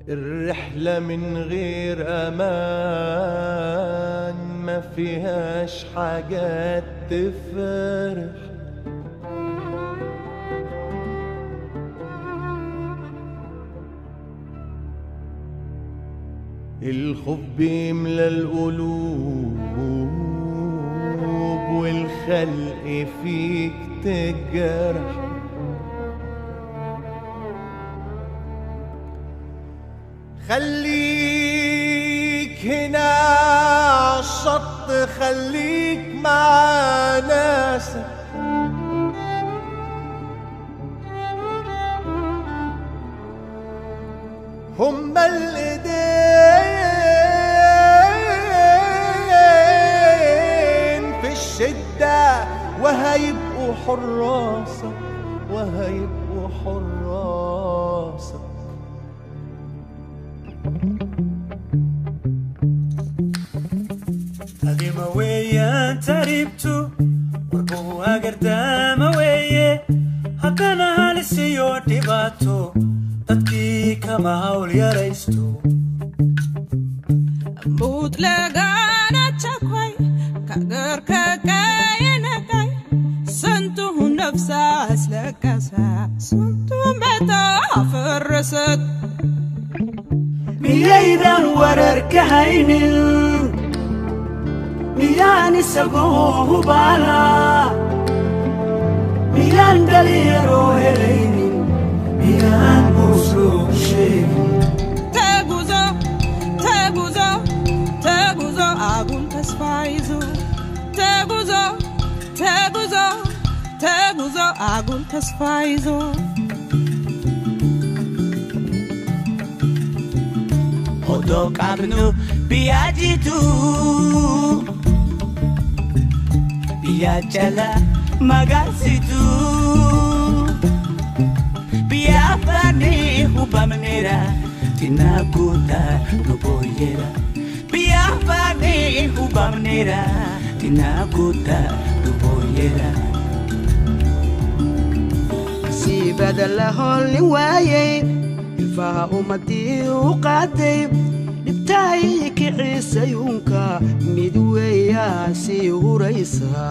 الرحلة من غير أمان ما فيهاش حاجات تفرح. الخوف بيملى القلوب والخلق فيك تجرح. خليك هنا عالشط، خليك مع ناسك، هما الايدين في الشدة وهيبقوا حراسك، وهيبقوا حراسك. هذه موية تريبتو وربوها قردامة ويه هكانا هالسيو ديباتو تدكي كما هول يريستو موت لغانا تشاكوي كاغر كاكاينكاي سنتو نفسا اسلكاسا سنتو متا فرست ميايدان ورر كهينين ميان isagoo baala miyaan dhalinyaro helaynin miyaan buusoo sheegin teguzo teguzo teguzo agun ተስፋ ይዞ teguzo teguzo teguzo agun ተስፋ ይዞ odo qabnu biyajitu Biacala magasitu Biafani hubamnera tinakuta ruboyera Biafani hubamnera tinakuta ruboyera Si badala holli waye ilfaha umati uqaday dhibtaay kiciisayunka midweeya si huraysa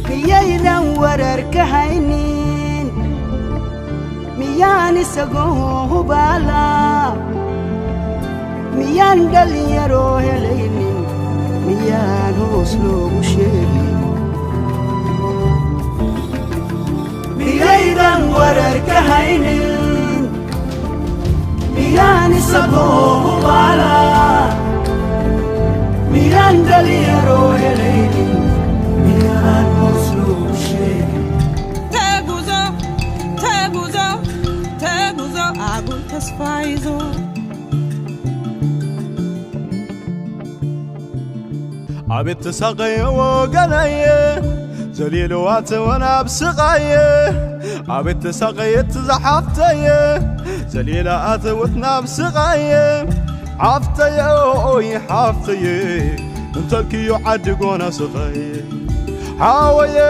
miyaydan warar ka haynin miyaan isagoo baala miyaan dhalinyaro helaynin miyaan hoos loogu sheegin miyaydan warar ka haynin miyaan isagoo baala miyaan dhalinyaro helaynin miyaan hoos loogu sheegin teguzo teguzo teguzo agun ተስፋ ይዞ عبت سقي وقنايه زليل وانا بسقايه عبت سقي تزحفتيه زليلات وثنا بسقايه عفتيه اوي حفتيه انت الكي يعدقونا سقايه حاويه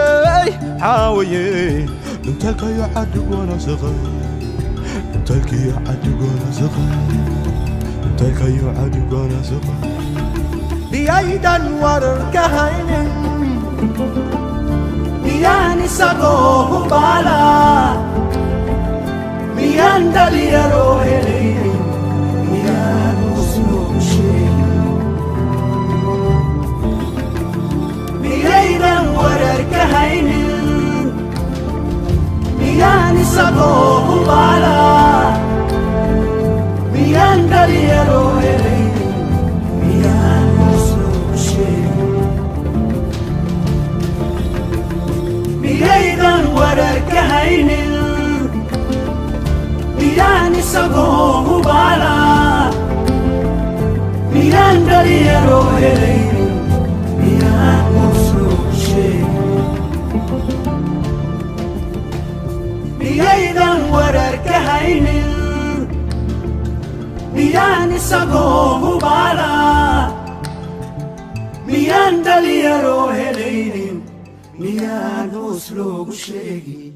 حاويه انت الكي يعدقونا سقايه انت الكي يعدقونا سقايه انت الكي يعدقونا سقايه بيايدان ورر كهينين miyaan isagoo baala miyaan dhalinyaro helaynin miyaan hoos loogu sheegin miyaydan warar ka haynin miyaan isagoo baala miyaan dhalinyaro helaynin miyaan hoos loogu sheegin miyaydan warar ka haynin miyaan isagoo baala miyaan dhalinyaro helaynin miyaan hoos loogu sheegin miyaydan warar ka haynin miyaan isagoo baala miyaan dhalinyaro helaynin miyaan hoos loogu sheegin